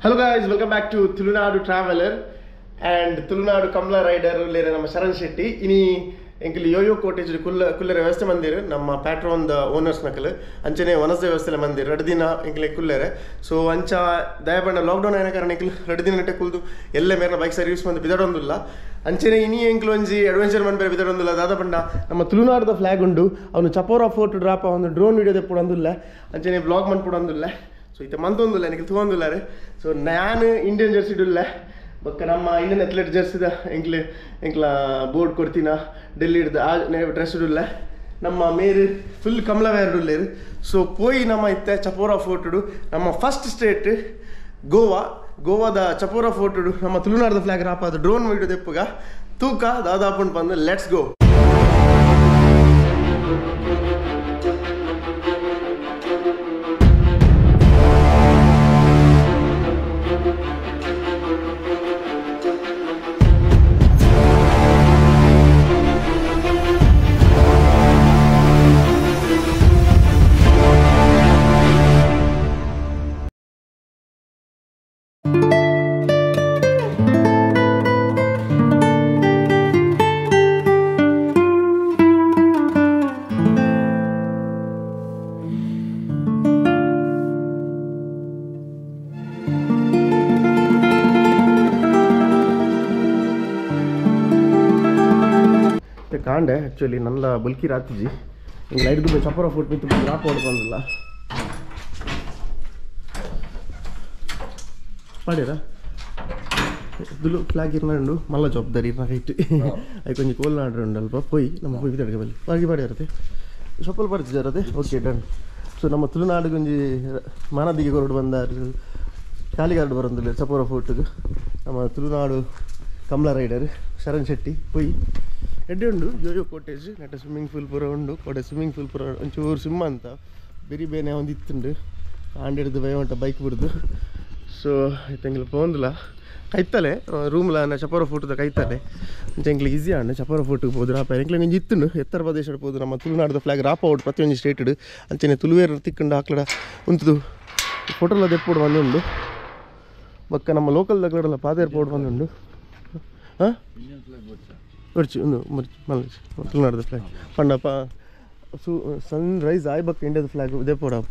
Hello guys, welcome back to Tulunadu Traveler and Tulunadu Kamla Rider lere nama Sharan Shetty. Ini enkili Yoyo Cottage kullere ವ್ಯವಸ್ಥೆ ಮಂದಿರು ನಮ್ಮ ಪ್ಯಾಟ್ರೋನ್ the owners ನಕಲು ಅಂಚನೆ ವನಸ್ದೆ ವ್ಯವಸ್ಥೆ ಮಂದಿರು ಎರಡು ದಿನ ಎಂಕಲೆ ಕುಲ್ಲರೆ so ಅಂಚ ದಯಪಂಡ ಲಾಕ್ಡೌನ್ ಆಯ್ನ ಕಾರಣ ಎಂಕಲು ಎರಡು ದಿನ ನಟೆ ಕುಲ್ದು ಎಲ್ಲೇ ಮೇರೆ ಬೈಕ್ ಸರ್ವಿಸ್ ಮಂದಿ ಬಿದಡೊಂದಿಲ್ಲ ಅಂಚನೆ ಇನಿ ಎಂಕಲು ಒಂಜಿ ಅಡ್ವೆಂಚರ್ ಮನ್ ಬೇರೆ ಬಿದಡೊಂದಿಲ್ಲ ದಾದಪಂಡ ನಮ್ಮ ತುಳುನಾಡುದ ಫ್ಲಾಗ್ ಉಂಡು ಅವನು ಚಪೋರಾ ಫೋಟೋ ಡ್ರಾಪ್ ಒಂದು ಡ್ರೋನ್ ವಿಡಿಯೋ ತೆಪ್ಪೊಂದಿಲ್ಲ ಅಂಚನೆ ಬ್ಲಾಗ್ ಮನ್ಪೊಂದಿಲ್ಲ ಸೊ ಇತ್ತೆ ಮಂತೊಂದಿಲ್ಲ ನನಗೆ ತಗೊಂದಿಲ್ಲ ಸೊ ನಾನು ಇಂಡಿಯನ್ ಜರ್ಸಿ ಇಡಲ್ಲ ಬಕ್ಕ ನಮ್ಮ ಇಂಡಿಯನ್ ಅಥ್ಲೆಟ್ ಜರ್ಸಿದ ಎಂಕ್ಲ ಬೋರ್ಡ್ ಕೊಡ್ತೀನ ಡೆಲ್ಲಿ ಹಿಡ್ದು ಆ ಡ್ರೆಸ್ ಇಡಲ್ಲ ನಮ್ಮ ಮೇರು ಫುಲ್ ಕಮಲವೇರ್ ಇಡಲೇರು ಸೊ ಪೋಯಿ ನಮ್ಮ ಇತ್ತೆ ಚಪೋರಾ ಫೋರ್ಟ್ ನಮ್ಮ ಫಸ್ಟ್ ಸ್ಟೇಟ್ ಗೋವಾದ ಚಪೋರಾ ಫೋರ್ಟ್ ನಮ್ಮ ತುಳುನಾಡದ ಫ್ಲಾಗ್ ರಾಪಾದ ಡ್ರೋನ್ ವಿಡಿಯೋ ತೆಪ್ಪಗ ತೂಕ ದಾದಾಪುಂಡು ಬಂದು ಲೆಟ್ಸ್ ಗೋ. ಕಾಂಡೆ ಆ್ಯಕ್ಚುಲಿ ನನ್ನ ಬಲ್ಕಿ ರಾತ್ರಿಜಿ ಹಿಂಗೆ light Dubai Chapora foot ಮಿತ್ತು drop ಹೊಡ್ ಬಂದಿಲ್ಲ ಪಾಡ್ಯಾರ ದುಲು ಫ್ಲಾಗ್ ಇರ್ನಾಡು ಮಲ್ಲ ಜವಾಬ್ದಾರಿ ಇರ್ನ ಕೈಟ್ ಅవి కొంచెం ಕೋಲ್ ನಾಡ್ರು ಉಂಡಲ್ಪ ಪೋಯಿ ನಮ್ಮ ಪೋಯಿ ಬಿದ್ದಡಿಗೆ ಬಲ್ಲಿ ಪಾಗಿ ಪಾಡ್ಯಾರತೆ ಸೊಪ್ಪಲ್ ಬರ್ತಿದ್ದಾರತೆ ಓಕೆ ಡನ್. ಸೊ ನಮ್ಮ ತುಳುನಾಡು ಒಂಜಿ ಮಾನದಿಗೆ ಹೊರಡು ಬಂದಾರು ಕಾಲಿಗಾರ್ಡು ಬರೋದಿಲ್ಲ ಚಪೋರಾ ಫೋರ್ಟ್ಗೆ ನಮ್ಮ ತುಳುನಾಡು ಕಮಲ ರೈಡರ್ ಶರಣ್ ಶೆಟ್ಟಿ ಪೋಯಿ ಎಡ್ಡೆ ಉಂಡು ಯೋಯೋ ಕೋಟೇಜ್ ನೆಟ್ಟ ಸ್ವಿಮ್ಮಿಂಗ್ ಪೂಲ್ ಪೂರ ಉಂಡು ಕೋಟೆ ಸ್ವಿಮ್ಮಿಂಗ್ ಪೂಲ್ ಪೂರ ಒಂಚೂರು ಸ್ವಿಮ್ ಅಂತ ಬೆರಿ ಬೇನೆ ಒಂದು ಇತ್ತುಂಡು ಆಂಡಿಡ್ದು ಬೈವಂಟ ಬೈಕ್ ಬಿಡ್ದು ಸೊ ಇತ್ತಂಗಿಲ್ಲ ಪೋಂದಿಲ್ಲ ಕೈತಲೆ ರೂಮ್ಲ ಚಪೋರಾ ಫೋಟೋದ ಕೈತಲೆ ಎಂಕ್ಲಿಗೆ ಈಸಿ ಆಂಡು ಚಪೋರಾ ಫೋಟೋಗೆ ಹೋದ್ರು ರಾಪ ಎಂಕ್ಲಿಗೆ ಇಂಜಿ ಇತ್ತುಂಡು ಎತ್ತರ ಪ್ರದೇಶ ಹೋದ್ರು ನಮ್ಮ ತುಳುನಾಡದ ಫ್ಲಾಗ್ ರಾಪ ಔಟ್ ಪ್ರತಿಯೊಂದು ಸ್ಟೇಟಡ್ ಅಂಚನೆ ತುಳುವೇರು ತಿಕ್ಕೊಂಡು ಹಾಕ್ಲಡ ಉಂತದು ಫೋಟೋಲ ದೆಪ್ಪೋಡು ಬಂದುಂಡು ಬಕ್ಕ ನಮ್ಮ ಲೋಕಲ್ ದಗ್ಲಡೆಲ್ಲ ಪಾದೇರ್ ಪೋಡು ಬಂದುಂಡು ಹಾಂ ಬರ್ಚಿ ಒಂದು ಮಲ್ಚಿ ತುಳುನಾಡದ ಫ್ಲಾಗ್ ಪಂಡಪ್ಪ ಸನ್ ರೈಸ್ ಆಯ್ ಬಕ್ಕ ಇಂಡಿಯಾದ ಫ್ಲಾಗ್ ಇದೇ ಪೋಡಪ್ಪ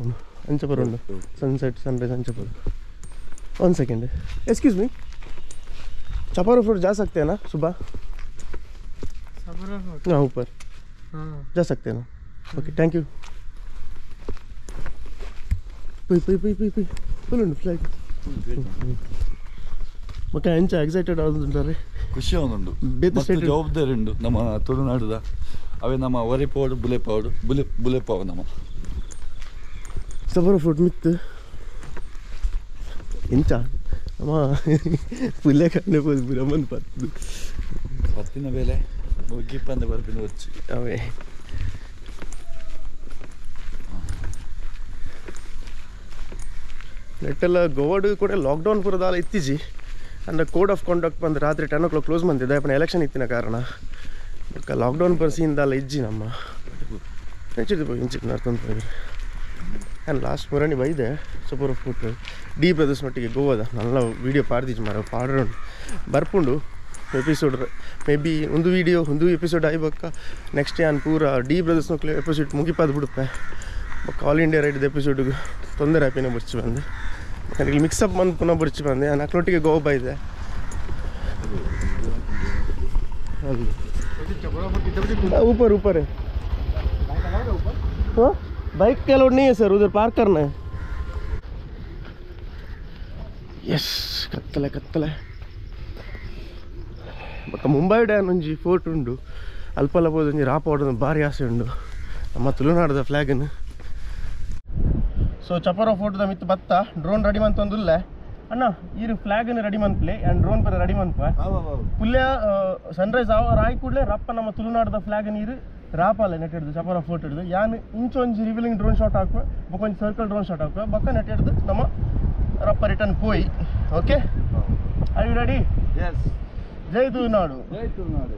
ಅಂಚಪುರ ಉಂಡು ಸನ್ಸೆಟ್ ಸನ್ರೈಸ್ ಅಂಚಪುರ. ಒಂದು second excuse me Chapora fort जा सकते हैं ना सुबह? हाँ ऊपर जा सकते हैं ना. Okay thank you. ಪೈ ಫುಲ್ ಉಂಟು ಫ್ಲಾಗ್ ಮತ್ತೆ ಎಂಚ ಎಕ್ಸೈಟೆಡ್ ಆಗುಂಟಾರೆ ಖುಷಿ ಆಗುಂಡು ಜವಾಬ್ದಾರಿ ಉಂಡು ನಮ್ಮ ತುಳುನಾಡುದ ಅವೇ ನಮ್ಮ ಒರೆ ಪೌಡು ಬುಲೆ ಪಾವು ನಮ್ಮ ಚಪೋರಾ ಫೋರ್ಟ್ ಮಿತ್ತು ಎಂಚ ನಮ್ಮ ಪುಲ್ಲೆ ಕಣ್ಣೆ ಹೋದ್ ಬ್ರಹ್ಮನ್ ಪತ್ತಿನ ಬೇಲೆ ಮುಗಿಪ್ಪಂದ ಬರ್ಪಿನ వచ్చి ಅವೇ ನೆಟ್ಟೆಲ್ಲ ಗೋವಾಡು ಕೂಡ ಲಾಕ್ಡೌನ್ ಪೂರದಾಲ ಇತ್ತೀಜಿ ಅಂದರೆ ಕೋಡ್ ಆಫ್ ಕಾಂಡಕ್ಟ್ ಬಂದು ರಾತ್ರಿ 10 o'clock ಕ್ಲೋಸ್ ಬಂದಿದೆ ಅಪ್ಪನ ಎಲೆಕ್ಷನ್ ಇತ್ತಿನ ಕಾರಣ ಬಟ್ ಲಾಕ್ಡೌನ್ ಪರಿಸಿಂದಲ್ಲ ಇಜ್ಜಿ ನಮ್ಮ ನೆಚ್ಚಿದ್ದು ಹೋಗಿ ಇಂಚಿಟ್ಟು ನಡ್ಕೊಂಡು ಹೋಗಿ ನಾನು ಲಾಸ್ಟ್ ಮುರಣಿ ಬೈದೆ ಚಪೋರಾ ಫೋರ್ಟ್ ಡಿ ಬ್ರದರ್ಸ್ ನೊಟ್ಟಿಗೆ ಗೋವಾದ ನಲ್ಲ ವೀಡಿಯೋ ಪಾಡ್ದಿಜ್ ಮಾರ ಪಾಡ್ರು ಬರ್ಪುಂಡು ಎಪಿಸೋಡ್ ಮೇ ಬಿ ಒಂದು ಎಪಿಸೋಡ್ ಆಯ್ಬಕ್ಕ ನೆಕ್ಸ್ಟ್ ನಾನು ಪೂರ ಡಿ ಬ್ರದರ್ಸ್ ನೋಕ್ಲೆ ಎಪಿಸೋಡ್ ಮುಗಿಪಾದ ಬಿಡುತ್ತೆ ಬಕ್ಕ ಆಲ್ ಇಂಡಿಯಾ ರೈಡ್ದು ಎಪಿಸೋಡಿಗೆ ತೊಂದರೆ ಆಪಿನ ಬರ್ಚಿ ಬಂದೆ ಇಲ್ಲಿ ಮಿಕ್ಸಪ್ ಬಂದು ಪುನಃ ಬರ್ಚಿ ಬಂದೆ ನಾನು ಅಕ್ಲೊಟ್ಟಿಗೆ ಗೋವಾ ಬೈದೆ ऊपर है हाँ बाइक के अलाउड नहीं है सर उधर पार्क करना है. यस कत्तले बಕ್ಕ ಮುಂಬೈ ಡ್ಯಾನ್ ಒಂಜಿ ಫೋರ್ಟ್ ಉಂಡು ಅಲ್ಪಲ್ಲ ಹೋದ ಒಂಜಿ ರಾಪ ಹೊಡೆದ ಭಾರಿ ಆಸೆ ಉಂಡು ನಮ್ಮ ತುಳುನಾಡದ ಫ್ಲಾಗನ್ನು. ಸೊ ಚಪೋರಾ ಫೋರ್ಟ್ದ ಮಿತ್ತು ಬತ್ತ ಡ್ರೋನ್ ರೆಡಿ ಮಂತೊಂದುಲ್ಲ ಅಣ್ಣ ಈ ಫ್ಲಾಗನ್ನು ರೆಡಿ ಮಂತ್ಲೆ ಆ್ಯಂಡ್ ಡ್ರೋನ್ ಪರ ರೆಡಿ ಮಂತ್ಪ ಪುಲ್ಯ ಸನ್ರೈಸ್ ಆಯ್ ಕೂಡಲೇ ರಪ್ಪ ನಮ್ಮ ತುಳುನಾಡದ ಫ್ಲಾಗ್ ನೀರು ರಾಪಲ್ಲ ನೆಟ್ ಹಿಡ್ದು ಚಪೋರಾ ಫೋರ್ಟ್ ಹಿಡ್ದು ಯಾನು ಇಂಚೊಂಜಿ ರಿವೀಲಿಂಗ್ ಡ್ರೋನ್ ಶಾಟ್ ಹಾಕುವ ಬೊಕೊಂಜಿ ಸರ್ಕಲ್ ಡ್ರೋನ್ ಶಾಟ್ ಹಾಕುವ ಬಕ್ಕ ನೆಟ್ ಹಿಡ್ದು ನಮ್ಮ ರಪ್ಪ ರಿಟರ್ನ್ ಪೋಯಿ. Okay are you ready? Yes. Jai Tulunadu. Jai Tulunadu.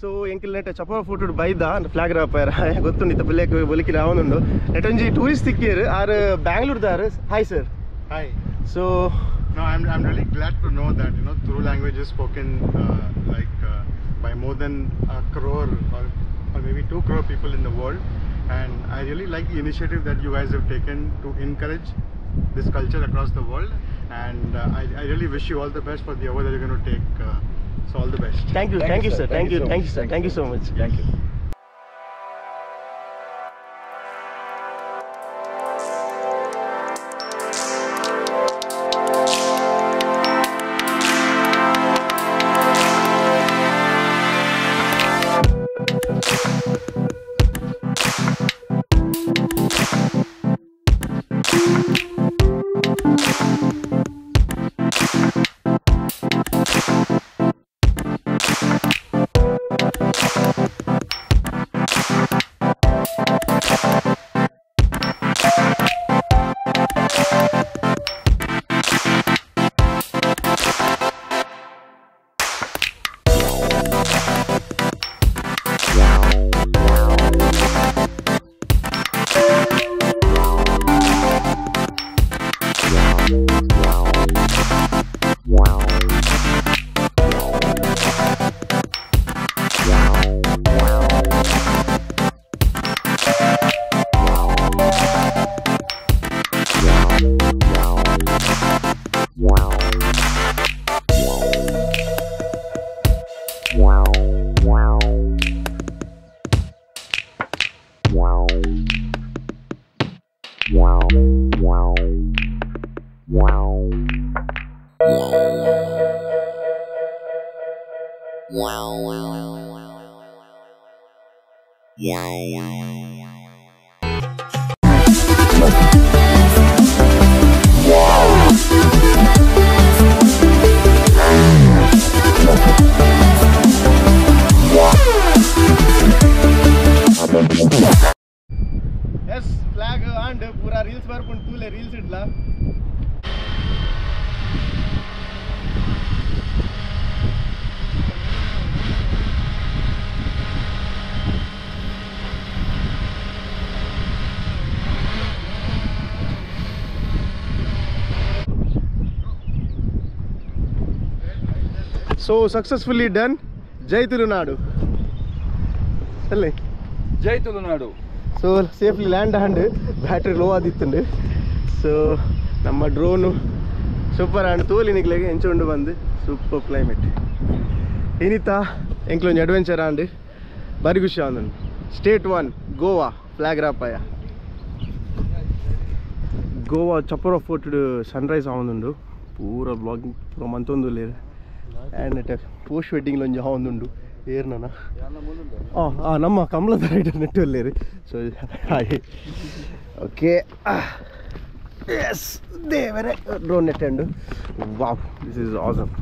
So ಎಂಕಿಲ್ ನೆಟ್ಟ ಚಪೋರಾ ಫೋಟೋ ಬೈದ ಫ್ಲಾಗ್ ರಾಪರ್ ಗೊತ್ತುಂಡಿತ್ತ ಪಲ್ಯಕ್ಕೆ ಬಲಿಕಿಲ್ಲ ಅವನುಂಡು ನೆಟ್ ಒಂಜಿ ಟೂರಿಸ್ಟ್ ತಿಕ್ಕಿಯರು ಆರು ಬ್ಯಾಂಗ್ಳೂರ್ದಾರು. Hi sir. Hi. So No, I'm really glad to know that Tulu language is spoken by more than a crore or maybe 2 crore people in the world, and I really like the initiative that you guys have taken to encourage this culture across the world, and I really wish you all the best for the award that you're going to take. So all the best. thank you, sir. Thank you so much. Thank you. Yes, flag and pura reels barpund tule reels idla. So successfully done. Jai Tulunadu. Jai Tulunadu. So safely land and battery low adittundu. So ನಮ್ಮ drone super and ತೋಲಿ ನಿಕ್ಲೆಗೆ ಎಂಚೊಂಡು ಬಂದು super climate ಏನಿತ್ತಾ ಎಂಕ್ಲೊಂದು adventure and ಬಾರಿ ಖುಷಿ ಆಂದು ಸ್ಟೇಟ್ 1 ಗೋವಾ ಫ್ಲಾಗ್ ರಾಪಾಯ ಗೋವಾ ಚಪ್ಪರ ಫೋರ್ಟ್ ಸನ್ರೈಸ್ ಆವೊಂದುಂಡು ಪೂರ ಬ್ಲಾಗಿಂಗ್ ಪೂರ ಮಂತೊಂದು ಲೇರು ಆ್ಯಂಡ್ ಪೋಸ್ಟ್ ವೆಡ್ಡಿಂಗ್ ಒಂಜಿ ಆವೊಂದುಂಡು ಏರ್ನನ ನಮ್ಮ ಕಮಲದ ರೈಡರ್ ನೆಟ್ಟು ಅಲ್ಲೇರು ಸೊ ಹಾಗೆ ಓಕೆ ಎಸ್ ದೇವರೇ ಡ್ರೋನ್ ನೆಟ್ಟಂಡು wow this is awesome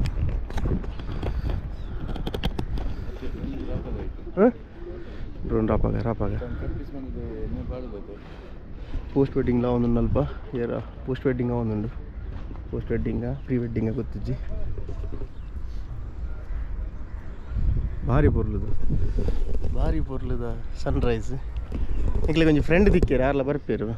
drone ರಾಪಾಗ పోస్ట్ వెడ్డింగ్లో ఉంది అల్ప ఏరా పోస్ట్ వెడ్డింగ్ ఉండు పోస్ట్ వెడ్డింగా ప్రీ వెడ్డింగా ಗೊತ್ತಿಜ್ಜಿ ಭಾರಿ ಪೊರ್ಲುದ ಸನ್ರೈಸ್ ಇಂಕ್ಲೆ ಕೊಂಚ ಫ್ರೆಂಡ್ ದಿಕ್ಕೇರು ಯಾರೆಲ್ಲ ಬರ್ಪೇರು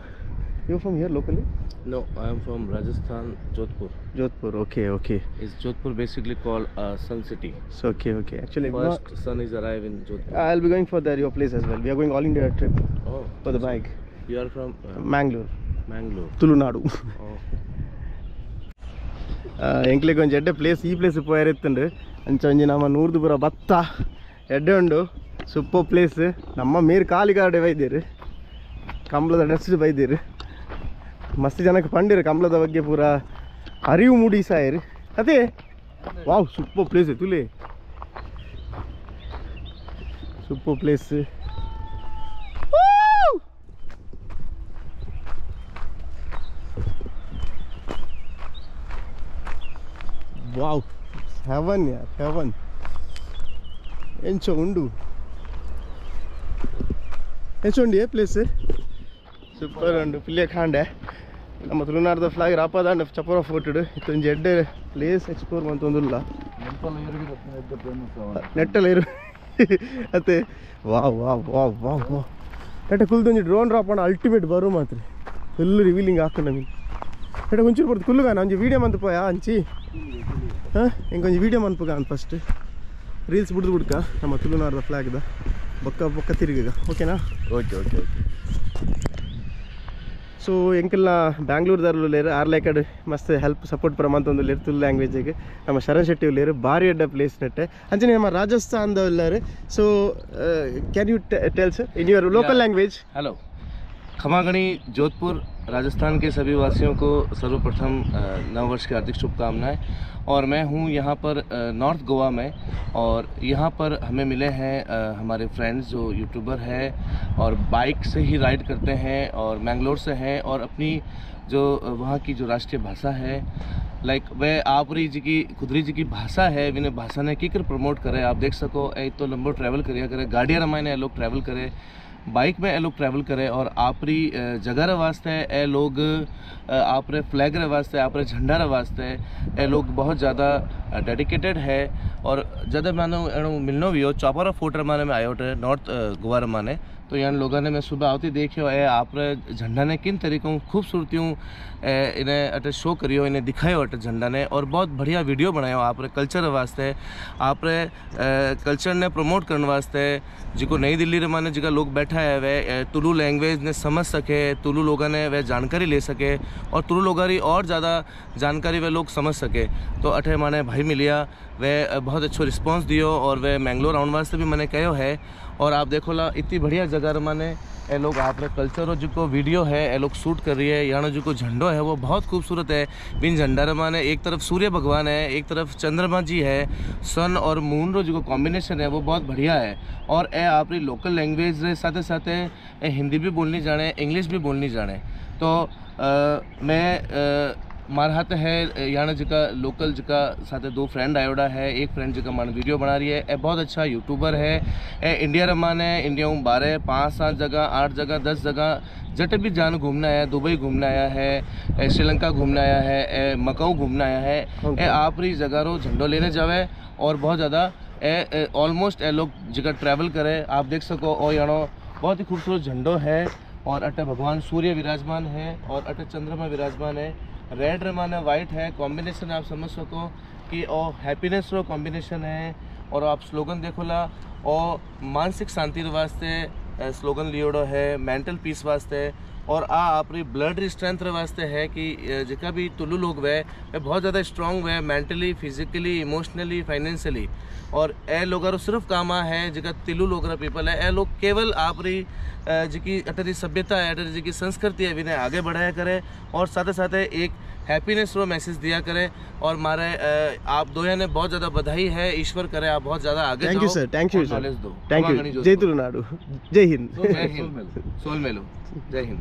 you from here locally No, I am from Rajasthan, Jodhpur. Okay. Is Jodhpur basically called Sun City? So okay. Actually, First sun is arrive in Jodhpur. I'll be going for your place as well. We are going all India trip Oh, for the bike. you are from Mangalore. Tulunadu. Oh. ಎಂಕ್ಲೆ ಕೊಂಚ ಎಡ್ಡೆ place ಈ place ಪೋಯರೆತ್ತುಂಡು ಅಂಚ ಒಂಜಿ ನಮ್ಮ ನೂರ್ದು ಪೂರ ಭತ್ತ ಎಡ್ಡೆ ಉಂಡು ಸೂಪರ್ ಪ್ಲೇಸ್ ನಮ್ಮ ಮೇರು ಕಾಲಿಗಾಡೆ ಬೈದೇರು ಕಂಬಳದ ಡ್ರೆಸ್ ಬೈದೇರು ಮಸ್ತ್ ಜನಕ್ಕೆ ಪಂಡಿರು ಕಂಬಳದ ಬಗ್ಗೆ ಪೂರ ಅರಿವು ಮೂಡಿಸಾಯರು ಅದೇ ವಾವ್ ಸೂಪರ್ ಪ್ಲೇಸ್ ತುಲೆ ಸೂಪರ್ ಪ್ಲೇಸ್ ವಾವ್ ಹೆವನ್ ಯಾರ್ ಹೆವನ್ ಎಂಚೋ ಉಂಡು ಎಂಚುಂಡಿ ಪ್ಲೇಸ್ ಸೂಪರ್ ಉಂಡು ಪಿಲ್ಲೆ ಕಾಂಡೆ ನಮ್ಮ ತುಳುನಾಡದ ಫ್ಲಾಗ್ ರಾಪದಾಂಡ ಚಪರ ಫೋಟೋಡು ಇತ್ತೊಂದು ಎಡ್ಡೆ ಪ್ಲೇಸ್ ಎಕ್ಸ್ಪ್ಲೋರ್ ಮಂತೊಂದುಲ್ಲ ನೆಟ್ಟಲ್ಲ ಇರು ಅತ್ತೆ wow wow wow wow wow ನೆಟ್ಟ ಕುಲ್ದೊಂದು ಡ್ರೋನ್ ರಾಪಣ ಅಲ್ಟಿಮೇಟ್ ಬರು ಮಾತ್ರ ಫುಲ್ ರಿವೀಲಿಂಗ್ ಹಾಕೊಂಡು ನಮಗೆ ఇక్కడ కొంచెం పడుతుంది కుళ్ళుగా కొంచెం వీడియో మంతిపోయా అంచి ఇంకొంచెం వీడియೋ ಮನ್ಪುಗ ಫಸ್ಟ್ ರೀಲ್ಸ್ ಬಿಡ್ದು ಬಿಡ್ಕ ನಮ್ಮ ತುಳುನಾಡದ ಫ್ಲಾಗ್ದ ಬೊಕ್ಕ ತಿರುಗಿಗ ಓಕೆನಾ ಓಕೆ ಓಕೆ ಓಕೆ ಸೊ ಎಂಕೆಲ್ಲ ಬ್ಯಾಂಗ್ಳೂರ್ದಾರರು ಲೇರು ಆರ್ಲೇಕಡ್ ಮಸ್ತ್ ಹೆಲ್ಪ್ ಸಪೋರ್ಟ್ ಪ್ರಮಾಂತಂದು ಲೇರು ತುಳು ಲ್ಯಾಂಗ್ವೇಜಿಗೆ ನಮ್ಮ ಶರಣ್ ಶೆಟ್ಟಿ ಲೇರು ಭಾರಿ ಎಡ್ಡ ಪ್ಲೇಸ್ ನೆಟ್ಟೆ ಅಂಚನೆ ನಮ್ಮ ರಾಜಸ್ಥಾನದ ಲೇರು so can you tell sir in your local language hello Khammaghani Jodhpur Rajasthan के सभी वासियों को सर्वप्रथम नव वर्ष की हार्दिक शुभकामनाएं। और मैं हूं यहां पर नॉर्थ गोवा में और यहां पर हमें मिले हैं हमारे फ्रेंड्स जो यूट्यूबर हैं और बाइक से ही राइड करते हैं और मैंगलोर से हैं और अपनी जो वहाँ की जो राष्ट्रीय भाषा है लाइक वह आपरी जी की खुदरी जी की भाषा है विने भाषा ने किकर प्रमोट करे आप देख सको ए तो लंबो ट्रैवल करिया करे गाड़ियाँ रमायने लोग ट्रैवल करे बाइक में ए लोग ट्रैवल करे और आपरी जगह रे वास्ते ए लोग आपरे फ्लैग रे वास्ते आपरे झंडा रे वास्ते ए लोग बहुत ज़्यादा डेडिकेटेड है और ज़्यादा मानो मिलनो भी हो चौपारा फोर्ट रमाने में आयो थे नॉर्थ गोवा रमाने तो यहाँ लोगों ने मैं सुबह आती देखियो ए आपरे झंडा ने किन तरीकों खूबसूरतियों इन्हें अटे शो करियो इन्हें दिखायो अटे झंडा ने और बहुत बढ़िया वीडियो बनायो आपरे कल्चर वास्ते आपरे कल्चर ने प्रमोट करने वास्ते जिको नई दिल्ली रे माने जिका लोग बैठा है वे तुलु लैंग्वेज ने समझ सके तुलु लोगों ने वे जानकारी ले सके और तुलु लोगों की और ज़्यादा जानकारी वे लोग समझ सके तो अठे माने भाई मिलिया वे बहुत अच्छो रिस्पॉन्स दियो और वे मैंगलोर आने वास्ते भी मैंने कहो है और आप देखो ला इतनी बढ़िया जगह माने ए लोग आपने कल्चर और जो वीडियो है ए लोग शूट कर रही है यहाँ जो झंडो है वो बहुत खूबसूरत है बिन झंडा रमाने एक तरफ सूर्य भगवान है एक तरफ चंद्रमा जी है सन और मून रो जो कॉम्बिनेशन है वो बहुत बढ़िया है और ए आपरी लोकल लैंग्वेज रे साथे साथे हिंदी भी बोलनी जाने इंग्लिश भी बोलनी जाने तो मैं मार हाथ है यहाँ जिका लोकल जिका साथ दो फ्रेंड आयोडा है एक फ्रेंड जिका मान वीडियो बना रही है ए बहुत अच्छा यूट्यूबर है ए इंडिया रमान है इंडिया में 12 5-7 जगह 8 जगह 10 जगह जट भी जान घूमना आया दुबई घूमना आया है श्रीलंका घूमना आया है मकाऊ घूमना आया है ए आपरी जगह रो झंडो लेने जावे और बहुत ज़्यादा ऑलमोस्ट ए लोग जिका ट्रैवल करे आप देख सको और यहाँ बहुत ही खूबसूरत झंडो है और अटे भगवान सूर्य विराजमान है और अटे चंद्रमा विराजमान है रेड रमाना वाइट है कॉम्बिनेशन आप समझ सको कि और हैप्पीनेस रो कॉम्बिनेशन है और आप स्लोगन देखो ला और मानसिक शांति वास्ते स्लोगन लियोड़ो है मेंटल पीस वास्ते और अपनी ब्लड स्ट्रेंथ वास्ते है कि जिका भी तुलु लोग वे बहुत ज़्यादा स्ट्रॉन्ग वे मेंटली फिजिकली इमोशनली फाइनेंशियली और ए लोग सिर्फ कामा है जिका तिलु लोग पीपल है ए लोग केवल आपरी जिकी अटरी सभ्यता है अटरी जिकी संस्कृति है विने आगे बढ़ाया करे और साथ साथ एक हैप्पीनेस रो मैसेज दिया करे और मारे आप दोया ने बहुत ज़्यादा बधाई है ईश्वर करे आप बहुत ज़्यादा आगे thank you sir thank you knowledge दो थैंक यू जय तुलुनाडु जय हिंद सोल मेलो जय Hind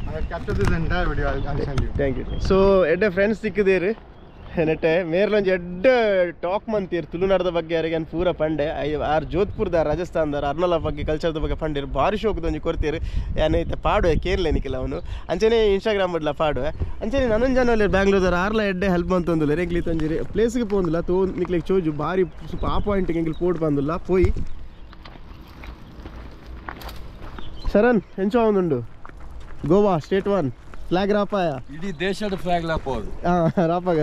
I have captured this entire video. I'll send you. Thank you so ಎಡ್ಡೆ ಫ್ರೆಂಡ್ಸ್ ಸಿಕ್ಕಿದ್ದೀರಿ ನೆಟ್ಟೆ ಮೇರ್ಲೊಂದು ಎಡ್ಡ ಟಾಕ್ ಮಂತೀರಿ ತುಳುನಾಡದ ಬಗ್ಗೆ ಯಾರಿಗೆ ಪೂರ ಪಂಡೆ ಆರ್ ಜೋಧ್ಪುರದ ರಾಜಸ್ಥಾನದ ಅರ್ನಲ ಬಗ್ಗೆ ಕಲ್ಚರ್ದ ಬಗ್ಗೆ ಪಂಡಿರು ಭಾರಿ ಶೋಕದೊಂದು ಕೊಡ್ತೀರಿ ಏನೈತೆ ಪಾಡುವೆ ಕೇರ್ಲೆ ನಿಖಿಲ ಅವನು ಅಂಚನೆ ಇನ್ಸ್ಟಾಗ್ರಾಮ್ ಬಡ್ಲ ಪಾಡುವೆ ಅಂಚನೆ ನನ್ನೊಂದು ಜನ ಅಲ್ಲಿ ಬ್ಯಾಂಗ್ಳೂರ್ದಾರ ಆರ್ಲ ಎಡ್ಡೆ ಹೆಲ್ಪ್ ಅಂತಂದಿಲ್ಲ ರೆಗ್ಲಿ ತಂಜಿರಿ ಪ್ಲೇಸ್ಗೆ ಪೋಂದಿಲ್ಲ ತೋ ನಿಕ್ಲಿಗೆ ಚೋಜು ಭಾರಿ ಸ್ವಲ್ಪ ಆ ಪಾಯಿಂಟ್ಗೆ ಎಂಗಿಲ್ ಪೋಡ್ ಬಂದಿಲ್ಲ ಪೋಯಿ ಶರಣ್ ಎಂಚೋ ಅವನುಂಡು ಗೋವಾ ಸ್ಟೇಟ್ 1 ಫ್ಲಾಗ್ ರಾಪಾಯ ಇಡೀ ದೇಶದ ಫ್ಲಾಗ್ ಲಾಪೋದು ರಾಪಾಗ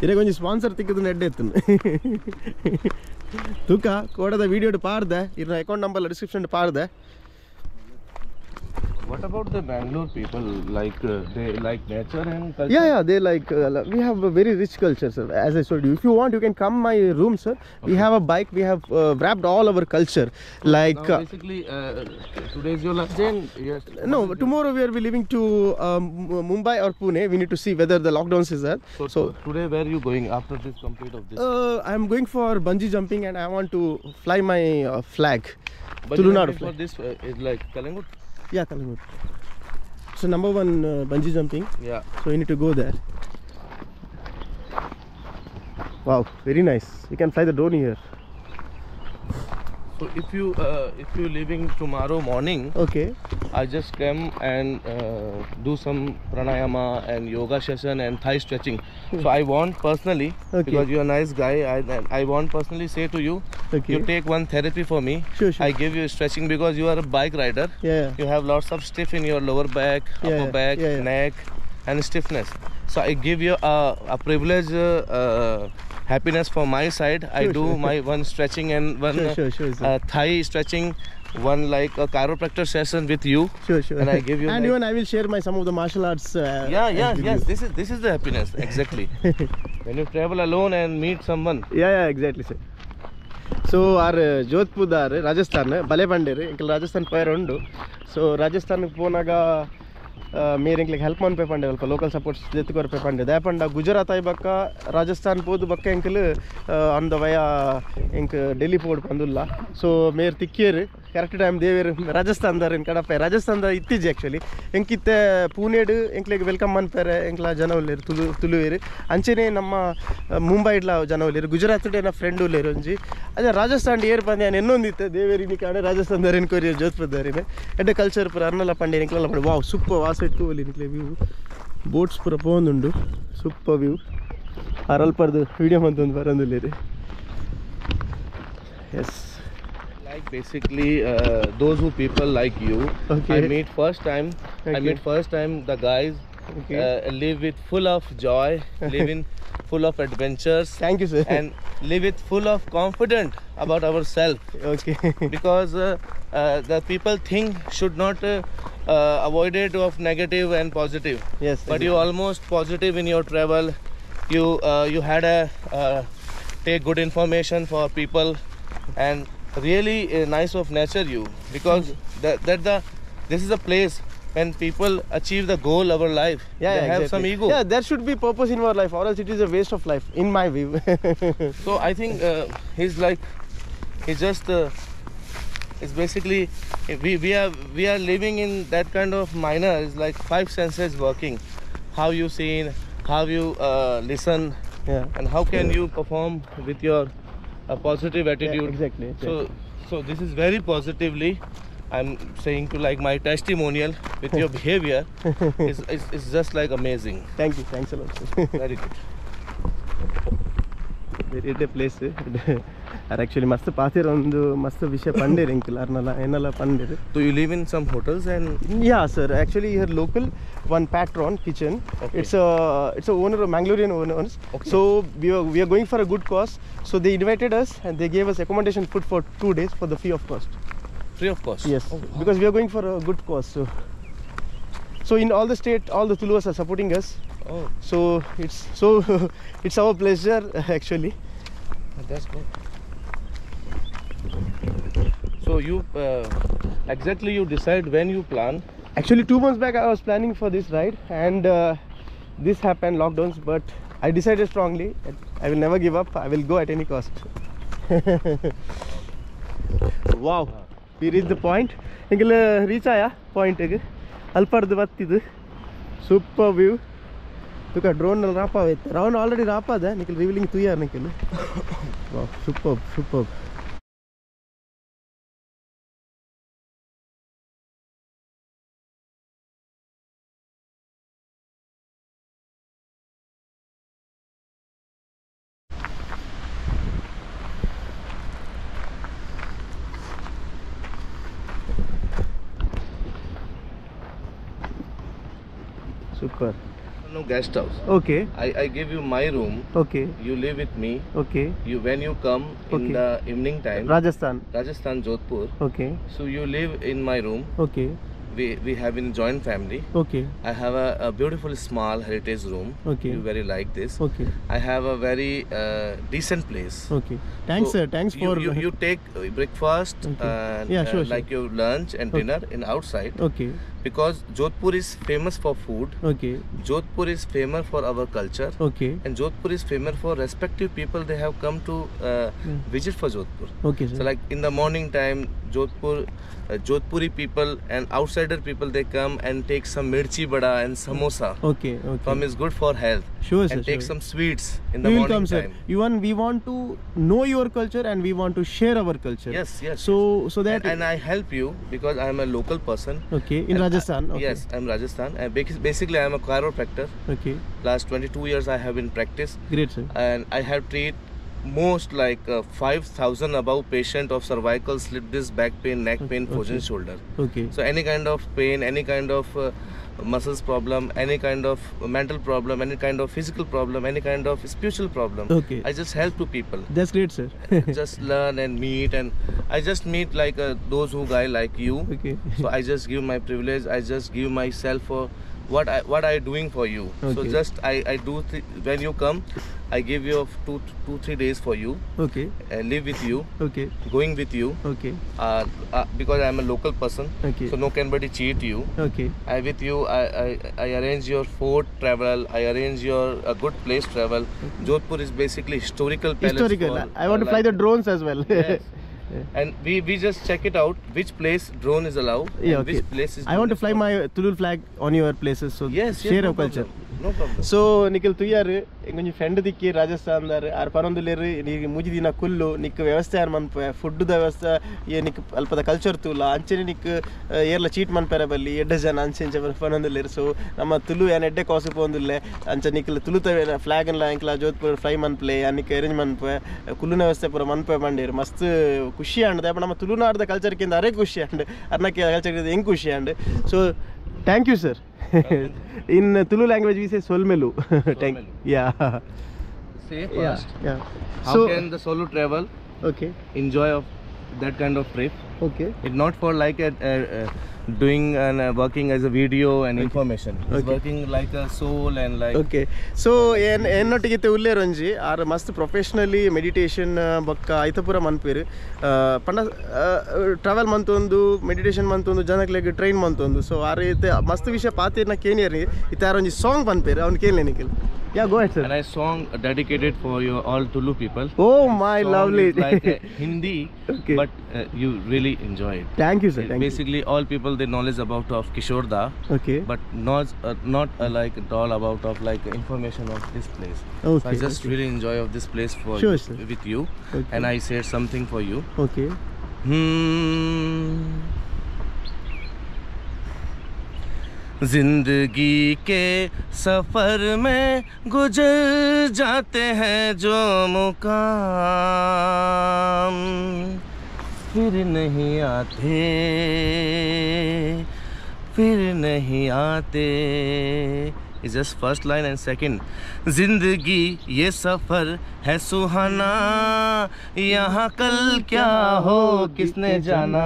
ಇರೇ ಕೊಂಚ ಸ್ಪಾನ್ಸರ್ ತಿಕ್ಕಿದ್ದು ಎಡ್ಡೆ ಎತ್ತು ತೂಕ ಕೋಡದ ವಿಡಿಯೋ ಪಾರ್ದೆ ಇರ ಅಕೌಂಟ್ ನಂಬರ್ ಡಿಸ್ಕ್ರಿಪ್ಷನ್ ಪಾರ್ದೆ What about the Bangalore people? Like they like nature and culture? Yeah, they like we have a very rich culture, sir. As I told you, if you want, you can come my room, sir. Okay. We have a bike. We have wrapped all our culture. Like now basically, today is your last day. Yes. No, tomorrow we are leaving to Mumbai or Pune. We need to see whether the lockdowns is there. So today, where are you going after this complete of this? I am going for bungee jumping, and I want to fly my flag. Tulunadu flag. For this is like Kalangut. Yeah, Kalangut. So number 1 bungee jumping. Yeah. So you need to go there. Wow, very nice. You can fly the drone here. So if you leaving tomorrow morning, okay, I just come and do some pranayama and yoga session and thigh stretching. So I want personally, because you are a nice guy, I want personally say to you, you take one therapy for me. Sure. I give you stretching because you are a bike rider. Yeah. You have lots of stiff in your lower back, upper back, neck, and stiffness. So I give you a privilege, happiness from my side. I Sure, do sure. my one stretching and one Sure, sir. thigh stretching, one like a chiropractor session with you. Sure, sure. And I give you and like- even I will share my some of the martial arts. Yes. with you. This is the happiness exactly. When you travel alone and meet someone. Yeah, exactly, sir. So our Jodhpur dar Rajasthan bale bandere inkal Rajasthan pair undu. So Rajasthan ponaga mere inkal help man pe pande alpa local supports jetukor pe pande da panda Gujarat ay bakka Rajasthan podu bakka inkal on the via ink Delhi pod pandulla. So mere tikkiere correct time dever Rajasthan dar in kada pe Rajasthan da ittije actually enkitte Pune du inkle welcome man pere inkla janavler tuluver anchene namma Mumbai idla janavler Gujarat de na friend uller onji aja Rajasthan year pande an ennonditte deveri ni kade Rajasthan dar en kori Jodhpur dar ne edde culture pura annala pande inkla pande wow super ವಾಸ ಇಟ್ಕೋಲಿ ನಿಕ್ಲೆ view boats ಪೂರ ಪೋಂದುಂಡು super view ಅರಲ್ಪರ್ದು video ಮಂತೊಂದು ಬರಂದಿಲ್ಲ ರೀ S Like basically those who people like you. Okay. I meet first time the guys Okay. live with full of joy, live in full of adventures, thank you sir and live with full of confident about ourselves. Okay Because the people think should not avoid it of negative and positive. Yes, But you almost positive in your travel. You had a take good information for people, and really nice of nature you, because this is a place when people achieve the goal of our life. Yeah, They have exactly. some ego. Yeah, there should be purpose in our life, or else it is a waste of life, in my view. So I think he's just it's basically we are living in that kind of manner. It's like five senses working: how you see, how you listen, Yeah. and how can you perform with your positive attitude. Yeah, exactly. So this is very positively I'm saying to like my testimonial with your behavior is just like amazing. Thank you, thanks a lot. Very good. ಬೇರೆ place actually ಮಸ್ತ್ ಪಾತಿರ ಒಂದು ಮಸ್ತ್ ವಿಷಯ ಪಂಡೇರಿ ಅಂಕಿಲ್ ಅರ್ನಲ್ಲ ಏನೆಲ್ಲ ಪಂಡೇರಿ So you live in some hotels and Yeah, sir. Actually, here local one Patron kitchen. Okay. It's a owner, of Mangalorean owners. Okay. So we are going for a good cause. So they invited us and they gave us accommodation food for 2 days for the free of cost. free of cost. Yes, because we are going for a good cause. So in all the state, all the Tuluas are supporting us. Oh, So it's our pleasure actually. that's good. So you exactly you decide when you plan. Actually 2 months back I was planning for this ride and this happened, lockdowns, but I decided strongly that I will never give up. I will go at any cost. Wow, we reached the point. Ingil reach aya point ಗೆ ಅಲ್ಪರ್ದು ಬತ್ತಿದು super view ತುಕ drone ನಲ್ಲಿ ರಾಪ ಆಯ್ತು round already ರಾಪ ಅದ Nikhil revealing ತುಯ್ಯಾರ Nikhil wow super super. No guest house. Okay, I give you my room. okay, You live with me. okay. You when you come in Okay. the evening time, Rajasthan. Rajasthan, Jodhpur. Okay, So you live in my room. okay, We have in joint family. okay, I have a beautiful small heritage room. Okay. You very like this. okay, I have a very decent place. okay. Thanks, So sir. Thanks for. you take breakfast Okay. and Yeah, sure, like your lunch and Okay. dinner in outside, Okay, because Jodhpur is famous for food. okay, Jodhpur is famous for our culture, okay, and Jodhpur is famous for respective people. They have come to visit for Jodhpur. okay, So sir. like in the morning time, Jodhpuri people and outsider people, they come and take some mirchi bada and samosa. Okay, okay. From is good for health. Sure, sir. And take sure. some sweets in the We will morning come, sir. time. Even we want to know your culture and we want to share our culture. Yes, yes. So that. and I help you because I am a local person. Okay, in And Rajasthan. Okay. Yes, I am Rajasthan. Basically, I am a chiropractor. Okay, Last 22 years I have been practice, great, sir. and I have treated most like 5,000 above patient of cervical, slip disc, back pain, neck pain, frozen shoulder. Okay, So any kind of pain, any kind of muscles problem, any kind of mental problem, any kind of physical problem, any kind of spiritual problem. Okay. I just help to people. That's great, sir. Just learn and meet, and I just meet like those who guy like you. Okay. So I just give my privilege. I just give myself for what I doing for you. So Okay. just I do when you come, I give you 2-3 days for you, Okay. live with you, Okay. going with you, Okay. because I am a local person. Okay. So no canbody cheat you. Okay. I with you. I arrange your food travel. I arrange your a good place travel. Jodhpur is basically historical palace. Historical. for, I want to fly like- the drones as well. Yes. And we just check it out which place drone is allowed Yeah, and okay. which place is I want to not fly allowed. my Tulul flag on your places. So Yes, share no our culture. problem. No problem. So Nikhil ತುಯ್ಯಾರು ಇಂಕೊಂಚ friend ದಿಕ್ಕಿ ರಾಜಸ್ಥಾನದಾರು ಆರು ಪರೊಂದುಲ್ಲೇರು ನೀರು ಮುಜಿ ದಿನ Kullu Nick ವ್ಯವಸ್ಥೆ ಆರು ಮನ್ಪೆ ಫುಡ್ದ ವ್ಯವಸ್ಥೆ ಏ ನಿಕ್ ಅಲ್ಪದ ಕಲ್ಚರ್ ತೂಲ ಅಂಚೆನೆ ನಿಕ್ ಏರ್ಲ ಚೀಟ್ ಮನ್ಪೆರ ಬಲ್ಲಿ ಎಡ್ಡೆ ಜನ ಅಂಚೆ ಪರೊಂದುಲ್ಲೇರು ಸೊ ನಮ್ಮ ತುಳು ಏನ್ ಎಡ್ಡೆ ಕಾಸು ಪೋಂದುಲ್ಲೆ ಅಂಚೆ ನಿಖಿಲ್ ತುಳುತ ಫ್ಲಾಗ್ ಎಲ್ಲ ಇಂಕ್ಲ ಜೋಧ್ಪುರ್ ಫ್ಲೈ ಮನ್ಪ್ಲೆ ಅನ್ನಿಕ್ ಅರೇಂಜ್ ಮನ್ಪೆ ಕುಲ್ಲುನ ವ್ಯವಸ್ಥೆ ಪೂರ ಮನ್ಪೆ ಬಂಡೇರು ಮಸ್ತ್ ಖುಷಿ ಆಂಡ್ ನಮ್ಮ ತುಳುನಾಡ್ದ ಕಲ್ಚರ್ಕಿಂದ ಅರೇ ಖುಷಿ ಆಂಡ್ ಅರ್ನಕ್ಕೆ ಕಲ್ಚರ್ ಹೆಂಗ್ ಖುಷಿ and so thank you sir. In Tulu language we say Solmelu. Thank. Yeah. Say Yeah. first. Yeah. How So can the solo travel okay. enjoy of that kind of trip? Okay. It's not for like doing and working as a video and information. It's Okay. working like a soul and like. Okay. So ಏನೊಟ್ಟಿಗೆ ಉಲ್ಲೇ ರಂಜಿ ಆರ್ ಮಸ್ತ್ professionally meditation ಬೊಕ್ಕ ಐತಪುರ ಮನ್ಪೇರು ಪಂಡ travel ಮಂತೊಂದು meditation ಮಂತೊಂದು ಜನಕ್ಲೆಗ್ train ಮಂತೊಂದು so R ಇತ್ತೆ ಮಸ್ತ್ ವಿಷಯ ಪಾತಿರ್ನ ಕೇನಿಯರಿ ಇತ್ತಾರ ಒಂಜಿ ಸಾಂಗ್ ಮನ್ಪೇರು ಅವ್ನು ಕೇಳಲೆ Nikhil. Yeah, go ahead, sir. And I song dedicated for your all Tulu people. Oh my Song lovely. is like Hindi, Okay. but you really enjoy it. Thank you, sir. Thank Basically, all people they knowledge about of Kishore Da, you. Okay. but not like at all about of like information of this place. Okay. So I just really enjoy of this place for Sure, sir. with you, Okay. and I said something for you. Okay. जिंदगी के सफर में गुजर जाते हैं जो मुकाम फिर नहीं आते, फिर नहीं आते. It's just first line and second. जिंदगी ये सफर है सुहाना, यहाँ कल क्या हो किसने जाना.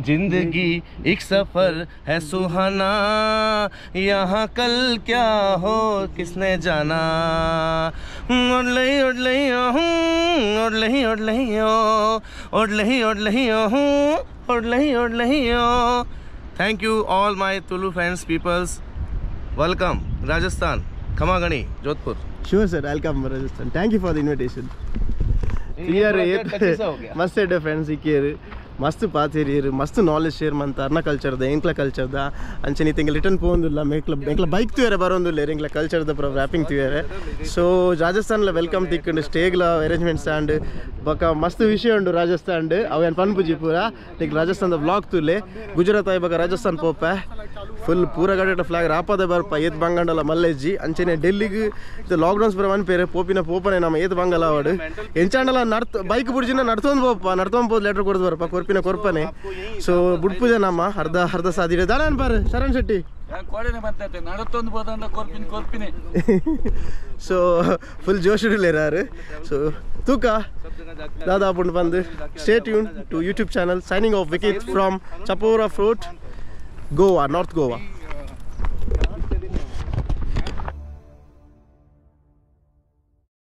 जिंदगी एक सफर है सुहाना, यहाँ कल क्या हो किसने जाना. ओढ़ लही ओढ़ लही हूँ, ओढ़ लही ओढ़ लही हो, ओढ़ लही ओढ़ लही हूँ, ओढ़ लही ओढ़ लही हो. Thank you all my Tulu friends, peoples. Welcome Rajasthan, Khamagani, Jodhpur. Sure, sir. I'll come Rajasthan. Thank you for the invitation. मस्त है फ्रेंड्स इकेर मस्त पातेर मस्त नॉलेज शेर मन अर्ना कल्चर इंक्ल कल्चर अंचे नीत रिटर्न पोंदिल्ल मेक्ल बैक तुवेरे बरोंदिल्ल इंक्ल कल्चर पूरा रैपिंग तुवेरे सो राजस्थान वेलकम तिक्कंड स्टेग्ल अरेंजमेंट्स आंड बक मस्त विषय उंडु राजस्थान अवेन पनपुजी पूरा नीक राजस्थान ब्लॉग तुले गुजरात बक राजस्थान पोपे फुल पूरा गड्ड फ्लाग रापदे बरप एत बंगंडल मल्लेजी अंचने डेल्ली लाक्डौन्स पूरा मन पेरे पोपिन पोपने नम एत बंगल आवड एंचांडल बैक बुर्जिन नड्तोंद पोप लेटर कोड बरप कोर्पिन कोर्पने सो बुड्पूजे नम अर्ध अर्ध साधि दाड़न पार शरण शेट्टी सो फुल जोशुलेरार सो तूका दादापु बंद stay tuned to YouTube channel signing off विकेट from Chapora fort Goa north Goa.